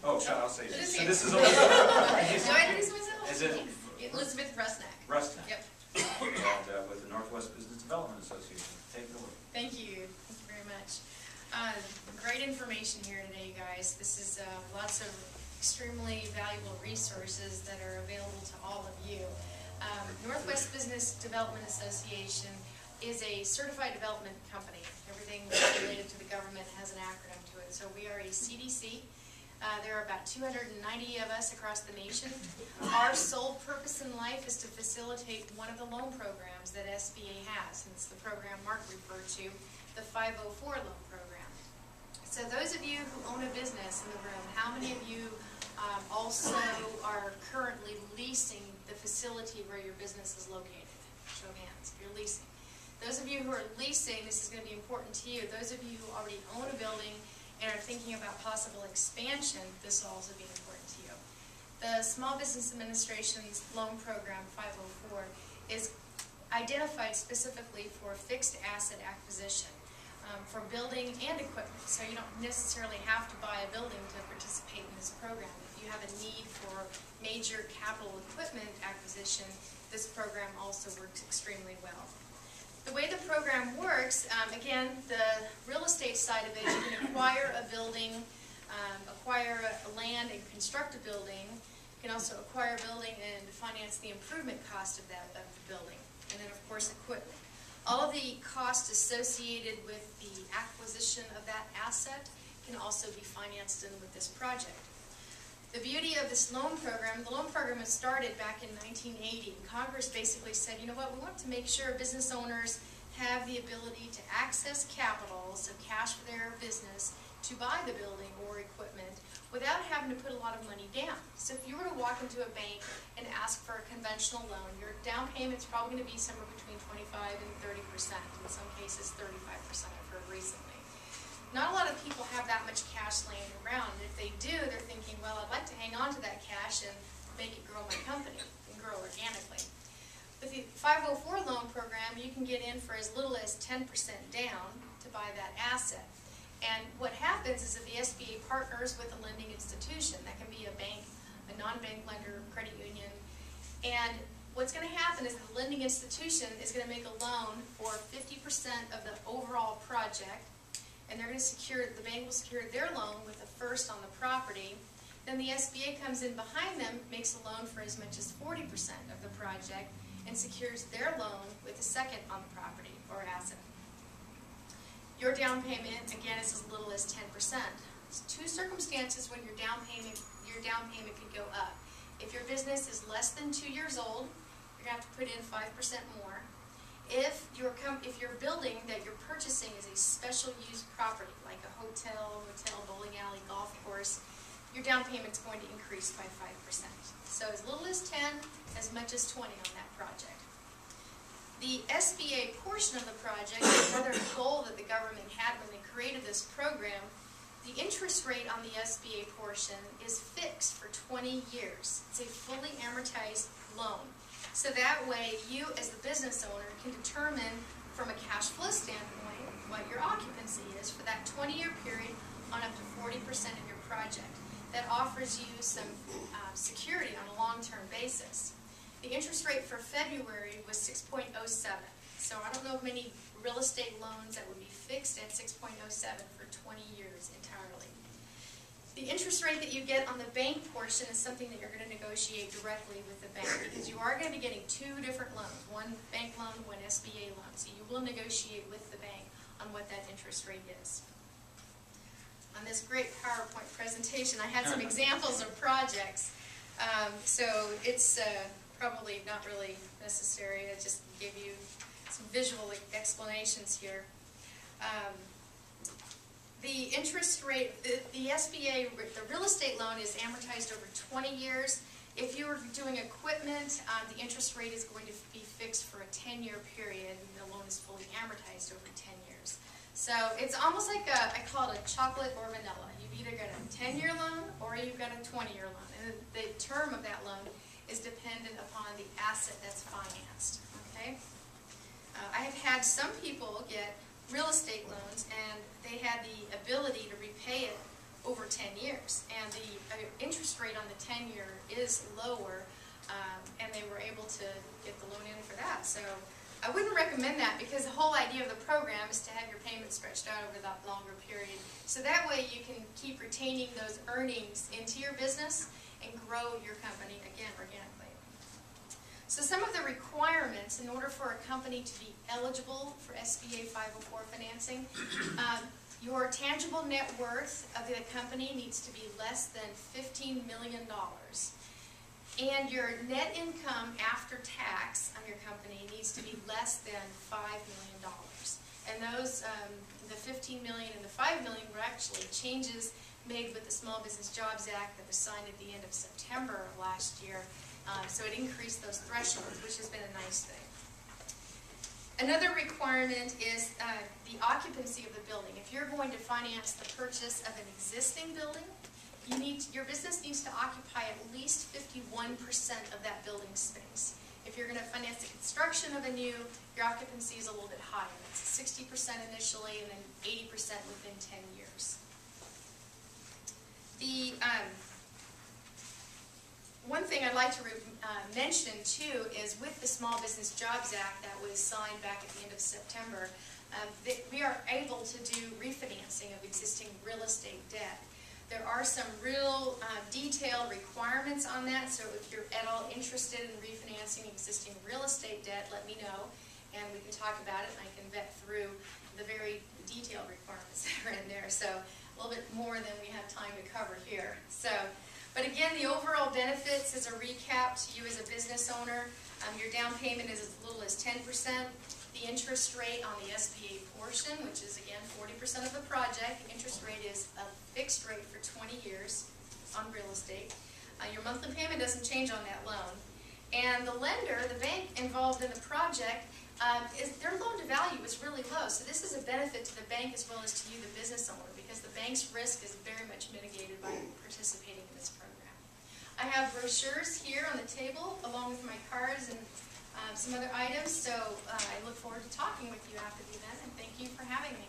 Oh, I'll say it. Just So say this it. is only. Do I introduce myself? Is it Elizabeth Rusnak. Rusnak? Yep. And with the Northwest Business Development Association. Take it away. Thank you. Thank you very much. Great information here today, you guys. This is lots of extremely valuable resources that are available to all of you. Northwest Business Development Association is a certified development company. Everything related to the government has an acronym to it. So we are a CDC. There are about 290 of us across the nation. Our sole purpose in life is to facilitate one of the loan programs that SBA has. And it's the program Mark referred to, the 504 loan program. So those of you who own a business in the room, how many of you also are currently leasing the facility where your business is located? Show of hands, if you're leasing. Those of you who are leasing, this is going to be important to you. Those of you who already own a building and are thinking about possible expansion, this will also be important to you. The Small Business Administration's loan program, 504, is identified specifically for fixed asset acquisition, for building and equipment. So you don't necessarily have to buy a building to participate in this program. If you have a need for major capital equipment acquisition, this program also works extremely well. The way the program works, again, the real estate side of it, you can acquire a building, acquire land and construct a building. You can also acquire a building and finance the improvement cost of the building. And then, of course, equipment. All of the costs associated with the acquisition of that asset can also be financed in with this project. The beauty of this loan program, the loan program was started back in 1980. Congress basically said, you know what, we want to make sure business owners have the ability to access capital, so cash for their business, to buy the building or equipment without having to put a lot of money down. So if you were to walk into a bank and ask for a conventional loan, your down payment's probably going to be somewhere between 25 and 30%, in some cases 35% I've heard recently. Not a lot of people have that much cash laying around. And if they do, they're thinking, well, I'd like to hang on to that cash and make it grow my company and grow organically. With the 504 loan program, you can get in for as little as 10% down to buy that asset. And what happens is that the SBA partners with a lending institution. That can be a bank, a non-bank lender, credit union. And what's going to happen is the lending institution is going to make a loan for 50% of the overall project. And they're going to secure, the bank will secure their loan with the first on the property. Then the SBA comes in behind them, makes a loan for as much as 40% of the project, and secures their loan with the second on the property or asset. Your down payment, again, is as little as 10%. There's two circumstances when your down payment could go up. If your business is less than 2 years old, you're going to have to put in 5% more. If your building that you're purchasing is a special use property, like a hotel, bowling alley, golf course, your down payment's going to increase by 5%. So as little as 10, as much as 20 on that project. The SBA portion of the project, another goal that the government had when they created this program, the interest rate on the SBA portion is fixed for 20 years. It's a fully amortized loan. So that way, you as the business owner can determine from a cash flow standpoint what your occupancy is for that 20-year period on up to 40% of your project. That offers you some security on a long-term basis. The interest rate for February was 6.07. So I don't know of many real estate loans that would be fixed at 6.07 for 20 years entirely. The interest rate that you get on the bank portion is something that you're going to negotiate directly with the bank, because you are going to be getting two different loans, one bank loan, one SBA loan. So you will negotiate with the bank on what that interest rate is. On this great PowerPoint presentation, I had some examples of projects. So it's probably not really necessary. I just gave you some visual explanations here. The interest rate, the SBA, the real estate loan is amortized over 20 years. If you were doing equipment, the interest rate is going to be fixed for a 10-year period, and the loan is fully amortized over 10 years. So it's almost like I call it a chocolate or vanilla. You've either got a 10-year loan or you've got a 20-year loan. And the term of that loan is dependent upon the asset that's financed. Okay? I have had some people get real estate loans, and they had the ability to repay it over 10 years. And the interest rate on the 10-year is lower, and they were able to get the loan in for that. So I wouldn't recommend that, because the whole idea of the program is to have your payments stretched out over that longer period. So that way you can keep retaining those earnings into your business and grow your company, again, organically. So some of the requirements in order for a company to be eligible for SBA 504 financing, your tangible net worth of the company needs to be less than $15 million. And your net income after tax on your company needs to be less than $5 million. And those, the $15 million and the $5 million were actually changes made with the Small Business Jobs Act that was signed at the end of September of last year. So it increased those thresholds, which has been a nice thing. Another requirement is the occupancy of the building. If you're going to finance the purchase of an existing building, your business needs to occupy at least 51% of that building space. If you're going to finance the construction of a new, your occupancy is a little bit higher. It's 60% initially and then 80% within 10 years. The one thing I'd like to mention too is with the Small Business Jobs Act that was signed back at the end of September, that we are able to do refinancing of existing real estate debt. There are some real detailed requirements on that, so if you're at all interested in refinancing existing real estate debt, let me know, and we can talk about it, and I can vet through the very detailed requirements that are in there. So a little bit more than we have time to cover here. But again, the overall benefits as a recap to you as a business owner, your down payment is as little as 10%. The interest rate on the SBA portion, which is again 40% of the project, the interest rate is a fixed rate for 20 years on real estate. Your monthly payment doesn't change on that loan. And the lender, the bank involved in the project, their loan to value is really low. So this is a benefit to the bank as well as to you, the business owner, because the bank's risk is very much mitigated by participating in this program. I have brochures here on the table along with my cards and some other items, so I look forward to talking with you after the event, and thank you for having me.